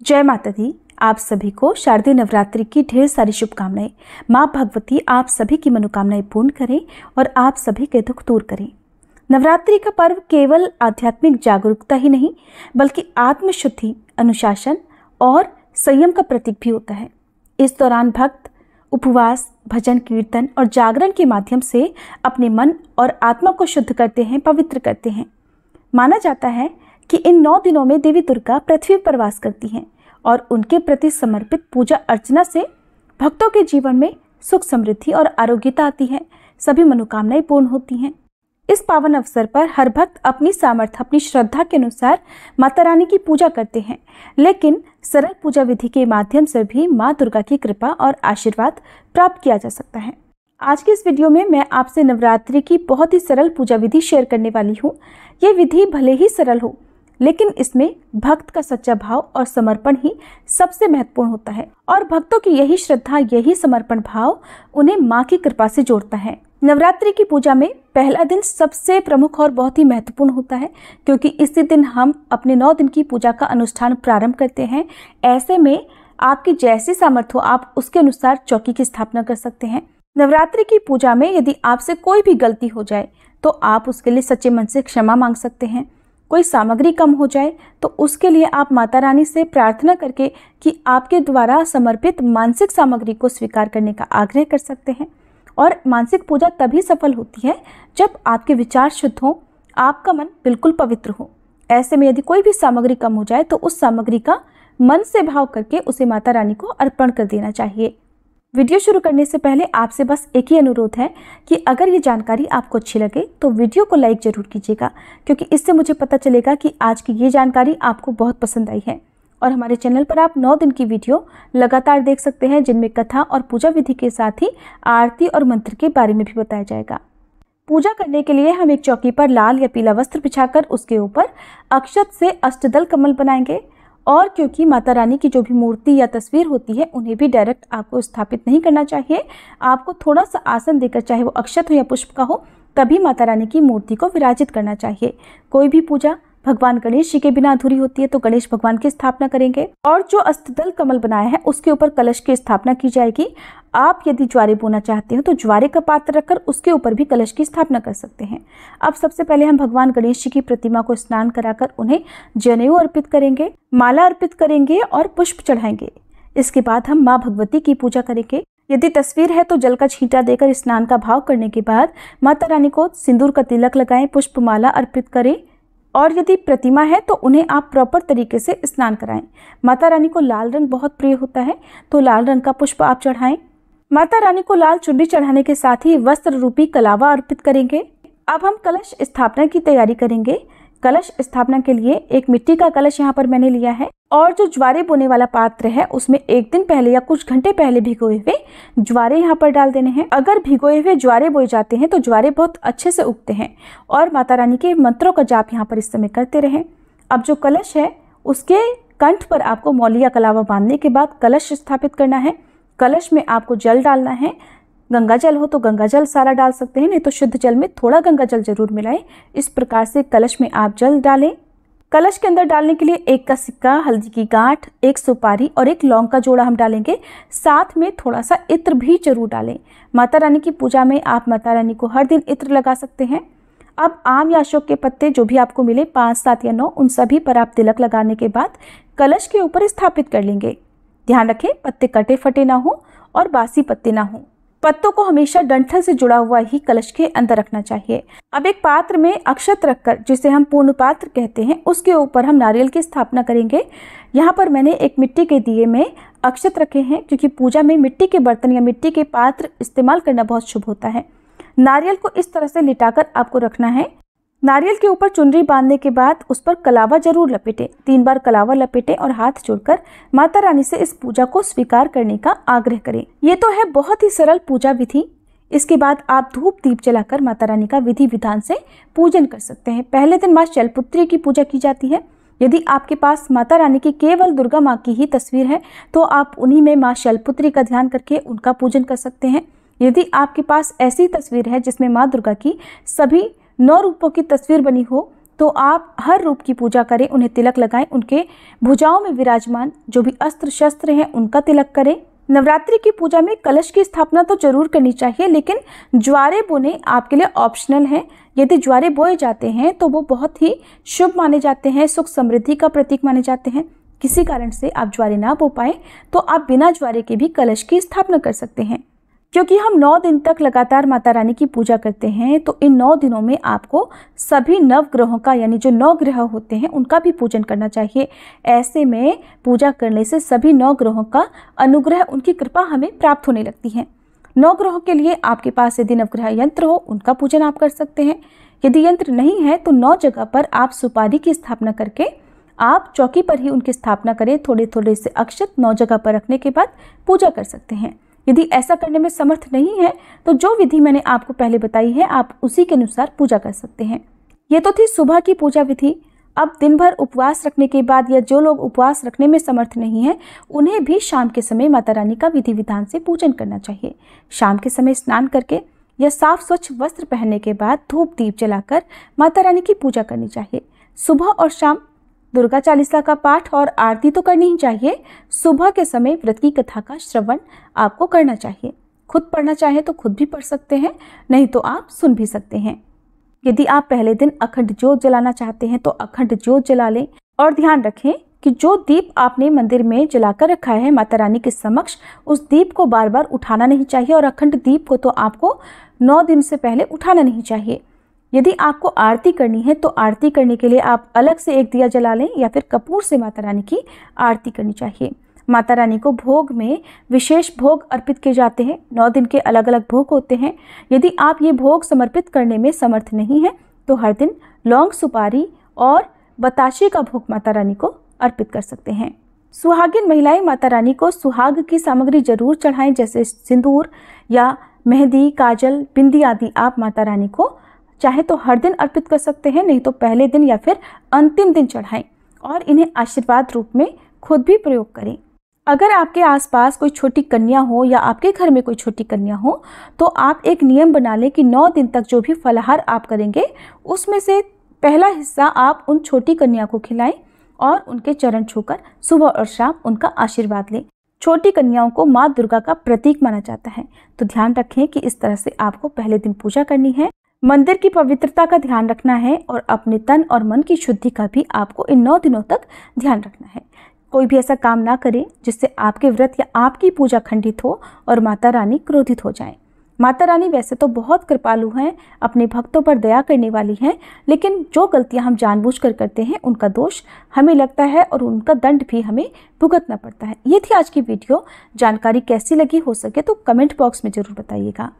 जय माता दी। आप सभी को शारदीय नवरात्रि की ढेर सारी शुभकामनाएं। माँ भगवती आप सभी की मनोकामनाएं पूर्ण करें और आप सभी के दुख दूर करें। नवरात्रि का पर्व केवल आध्यात्मिक जागरूकता ही नहीं बल्कि आत्मशुद्धि, अनुशासन और संयम का प्रतीक भी होता है। इस दौरान भक्त उपवास, भजन, कीर्तन और जागरण के माध्यम से अपने मन और आत्मा को शुद्ध करते हैं, पवित्र करते हैं। माना जाता है कि इन 9 दिनों में देवी दुर्गा पृथ्वी पर वास करती हैं और उनके प्रति समर्पित पूजा अर्चना से भक्तों के जीवन में सुख, समृद्धि और आरोग्यता आती है। सभी मनोकामनाएं पूर्ण होती हैं। इस पावन अवसर पर हर भक्त अपनी सामर्थ्य, अपनी श्रद्धा के अनुसार माता रानी की पूजा करते हैं, लेकिन सरल पूजा विधि के माध्यम से भी माँ दुर्गा की कृपा और आशीर्वाद प्राप्त किया जा सकता है। आज की इस वीडियो में मैं आपसे नवरात्रि की बहुत ही सरल पूजा विधि शेयर करने वाली हूँ। ये विधि भले ही सरल हो, लेकिन इसमें भक्त का सच्चा भाव और समर्पण ही सबसे महत्वपूर्ण होता है और भक्तों की यही श्रद्धा, यही समर्पण भाव उन्हें माँ की कृपा से जोड़ता है। नवरात्रि की पूजा में पहला दिन सबसे प्रमुख और बहुत ही महत्वपूर्ण होता है, क्योंकि इसी दिन हम अपने 9 दिन की पूजा का अनुष्ठान प्रारंभ करते हैं। ऐसे में आपकी जैसी सामर्थ्य हो, आप उसके अनुसार चौकी की स्थापना कर सकते हैं। नवरात्रि की पूजा में यदि आपसे कोई भी गलती हो जाए तो आप उसके लिए सच्चे मन से क्षमा मांग सकते हैं। कोई सामग्री कम हो जाए तो उसके लिए आप माता रानी से प्रार्थना करके कि आपके द्वारा समर्पित मानसिक सामग्री को स्वीकार करने का आग्रह कर सकते हैं। और मानसिक पूजा तभी सफल होती है जब आपके विचार शुद्ध हों, आपका मन बिल्कुल पवित्र हो। ऐसे में यदि कोई भी सामग्री कम हो जाए तो उस सामग्री का मन से भाव करके उसे माता रानी को अर्पण कर देना चाहिए। वीडियो शुरू करने से पहले आपसे बस एक ही अनुरोध है कि अगर ये जानकारी आपको अच्छी लगे तो वीडियो को लाइक जरूर कीजिएगा, क्योंकि इससे मुझे पता चलेगा कि आज की ये जानकारी आपको बहुत पसंद आई है। और हमारे चैनल पर आप 9 दिन की वीडियो लगातार देख सकते हैं, जिनमें कथा और पूजा विधि के साथ ही आरती और मंत्र के बारे में भी बताया जाएगा। पूजा करने के लिए हम एक चौकी पर लाल या पीला वस्त्र बिछाकर उसके ऊपर अक्षत से अष्टदल कमल बनाएंगे। और क्योंकि माता रानी की जो भी मूर्ति या तस्वीर होती है उन्हें भी डायरेक्ट आपको स्थापित नहीं करना चाहिए। आपको थोड़ा सा आसन देकर, चाहे वो अक्षत हो या पुष्प का हो, तभी माता रानी की मूर्ति को विराजित करना चाहिए। कोई भी पूजा भगवान गणेश जी के बिना अधूरी होती है, तो गणेश भगवान की स्थापना करेंगे। और जो अष्टदल कमल बनाया है उसके ऊपर कलश की स्थापना की जाएगी। आप यदि ज्वारे बोना चाहते हो तो ज्वारे का पात्र रखकर उसके ऊपर भी कलश की स्थापना कर सकते हैं। अब सबसे पहले हम भगवान गणेश जी की प्रतिमा को स्नान कराकर उन्हें जनेऊ अर्पित करेंगे, माला अर्पित करेंगे और पुष्प चढ़ाएंगे। इसके बाद हम माँ भगवती की पूजा करेंगे। यदि तस्वीर है तो जल का छींटा देकर स्नान का भाव करने के बाद माता रानी को सिंदूर का तिलक लगाएं, पुष्प माला अर्पित करें। और यदि प्रतिमा है तो उन्हें आप प्रॉपर तरीके से स्नान कराएं। माता रानी को लाल रंग बहुत प्रिय होता है, तो लाल रंग का पुष्प आप चढ़ाएं। माता रानी को लाल चुनरी चढ़ाने के साथ ही वस्त्र रूपी कलावा अर्पित करेंगे। अब हम कलश स्थापना की तैयारी करेंगे। कलश स्थापना के लिए एक मिट्टी का कलश यहाँ पर मैंने लिया है और जो ज्वारे बोने वाला पात्र है उसमें एक दिन पहले या कुछ घंटे पहले भिगोए हुए ज्वारे यहाँ पर डाल देने हैं। अगर भिगोए हुए ज्वारे बोए जाते हैं तो ज्वारे बहुत अच्छे से उगते हैं और माता रानी के मंत्रों का जाप यहाँ पर इस समय करते रहें। अब जो कलश है उसके कंठ पर आपको मौली या कलावा बांधने के बाद कलश स्थापित करना है। कलश में आपको जल डालना है। गंगा जल हो तो गंगा जल सारा डाल सकते हैं, नहीं तो शुद्ध जल में थोड़ा गंगा जल जरूर मिलाएं। इस प्रकार से कलश में आप जल डालें। कलश के अंदर डालने के लिए 1 का सिक्का, हल्दी की गांठ, 1 सुपारी और 1 लौंग का जोड़ा हम डालेंगे। साथ में थोड़ा सा इत्र भी जरूर डालें। माता रानी की पूजा में आप माता रानी को हर दिन इत्र लगा सकते हैं। अब आम या अशोक के पत्ते जो भी आपको मिले, 5, 7 या 9, उन सभी पर आप तिलक लगाने के बाद कलश के ऊपर स्थापित कर लेंगे। ध्यान रखें पत्ते कटे फटे ना हो और बासी पत्ते ना हो। पत्तों को हमेशा डंठल से जुड़ा हुआ ही कलश के अंदर रखना चाहिए। अब एक पात्र में अक्षत रखकर, जिसे हम पूर्ण पात्र कहते हैं, उसके ऊपर हम नारियल की स्थापना करेंगे। यहाँ पर मैंने एक मिट्टी के दिए में अक्षत रखे हैं, क्योंकि पूजा में मिट्टी के बर्तन या मिट्टी के पात्र इस्तेमाल करना बहुत शुभ होता है। नारियल को इस तरह से लिटाकर आपको रखना है। नारियल के ऊपर चुनरी बांधने के बाद उस पर कलावा जरूर लपेटें। 3 बार कलावा लपेटें और हाथ जोड़कर माता रानी से इस पूजा को स्वीकार करने का आग्रह करें। ये तो है बहुत ही सरल पूजा विधि। इसके बाद आप धूप दीप जलाकर माता रानी का विधि विधान से पूजन कर सकते हैं। पहले दिन माँ शैलपुत्री की पूजा की जाती है। यदि आपके पास माता रानी की केवल दुर्गा माँ की ही तस्वीर है तो आप उन्हीं में माँ शैलपुत्री का ध्यान करके उनका पूजन कर सकते हैं। यदि आपके पास ऐसी तस्वीर है जिसमें माँ दुर्गा की सभी 9 रूपों की तस्वीर बनी हो तो आप हर रूप की पूजा करें, उन्हें तिलक लगाएं, उनके भुजाओं में विराजमान जो भी अस्त्र शस्त्र हैं उनका तिलक करें। नवरात्रि की पूजा में कलश की स्थापना तो जरूर करनी चाहिए, लेकिन ज्वारे बोने आपके लिए ऑप्शनल है। यदि ज्वारे बोए जाते हैं तो वो बहुत ही शुभ माने जाते हैं, सुख समृद्धि का प्रतीक माने जाते हैं। किसी कारण से आप ज्वारे ना बो पाए तो आप बिना ज्वारे के भी कलश की स्थापना कर सकते हैं। क्योंकि हम 9 दिन तक लगातार माता रानी की पूजा करते हैं, तो इन 9 दिनों में आपको सभी नवग्रहों का, यानी जो 9 ग्रह होते हैं उनका भी पूजन करना चाहिए। ऐसे में पूजा करने से सभी 9 ग्रहों का अनुग्रह, उनकी कृपा हमें प्राप्त होने लगती है। 9 ग्रहों के लिए आपके पास यदि नवग्रह यंत्र हो उनका पूजन आप कर सकते हैं। यदि यंत्र नहीं है तो 9 जगह पर आप सुपारी की स्थापना करके आप चौकी पर ही उनकी स्थापना करें। थोड़े थोड़े से अक्षत 9 जगह पर रखने के बाद पूजा कर सकते हैं। यदि ऐसा करने में समर्थ नहीं है तो जो विधि मैंने आपको पहले बताई है आप उसी के अनुसार पूजा कर सकते हैं। ये तो थी सुबह की पूजा विधि। अब दिन भर उपवास रखने के बाद या जो लोग उपवास रखने में समर्थ नहीं है उन्हें भी शाम के समय माता रानी का विधि विधान से पूजन करना चाहिए। शाम के समय स्नान करके या साफ स्वच्छ वस्त्र पहनने के बाद धूप दीप जलाकर माता रानी की पूजा करनी चाहिए। सुबह और शाम दुर्गा चालीसा का पाठ और आरती तो करनी ही चाहिए। सुबह के समय व्रत की कथा का श्रवण आपको करना चाहिए। खुद पढ़ना चाहे तो खुद भी पढ़ सकते हैं, नहीं तो आप सुन भी सकते हैं। यदि आप पहले दिन अखंड ज्योत जलाना चाहते हैं तो अखंड ज्योत जला लें। और ध्यान रखें कि जो दीप आपने मंदिर में जलाकर रखा है माता रानी के समक्ष, उस दीप को बार बार उठाना नहीं चाहिए और अखंड दीप को तो आपको 9 दिन से पहले उठाना नहीं चाहिए। यदि आपको आरती करनी है तो आरती करने के लिए आप अलग से एक दिया जला लें या फिर कपूर से माता रानी की आरती करनी चाहिए। माता रानी को भोग में विशेष भोग अर्पित किए जाते हैं। 9 दिन के अलग अलग भोग होते हैं। यदि आप ये भोग समर्पित करने में समर्थ नहीं है तो हर दिन लौंग, सुपारी और बताशे का भोग माता रानी को अर्पित कर सकते हैं। सुहागिन महिलाएं माता रानी को सुहाग की सामग्री जरूर चढ़ाएं, जैसे सिंदूर या मेहंदी, काजल, बिंदी आदि आप माता रानी को चाहे तो हर दिन अर्पित कर सकते हैं, नहीं तो पहले दिन या फिर अंतिम दिन चढ़ाएं और इन्हें आशीर्वाद रूप में खुद भी प्रयोग करें। अगर आपके आसपास कोई छोटी कन्या हो या आपके घर में कोई छोटी कन्या हो तो आप एक नियम बना लें कि 9 दिन तक जो भी फलाहार आप करेंगे उसमें से पहला हिस्सा आप उन छोटी कन्या को खिलाएं और उनके चरण छूकर सुबह और शाम उनका आशीर्वाद लें। छोटी कन्याओं को माँ दुर्गा का प्रतीक माना जाता है, तो ध्यान रखें कि इस तरह से आपको पहले दिन पूजा करनी है। मंदिर की पवित्रता का ध्यान रखना है और अपने तन और मन की शुद्धि का भी आपको इन 9 दिनों तक ध्यान रखना है। कोई भी ऐसा काम ना करें जिससे आपके व्रत या आपकी पूजा खंडित हो और माता रानी क्रोधित हो जाएं। माता रानी वैसे तो बहुत कृपालु हैं, अपने भक्तों पर दया करने वाली हैं, लेकिन जो गलतियां हम जानबूझकर करते हैं उनका दोष हमें लगता है और उनका दंड भी हमें भुगतना पड़ता है। ये थी आज की वीडियो। जानकारी कैसी लगी, हो सके तो कमेंट बॉक्स में जरूर बताइएगा।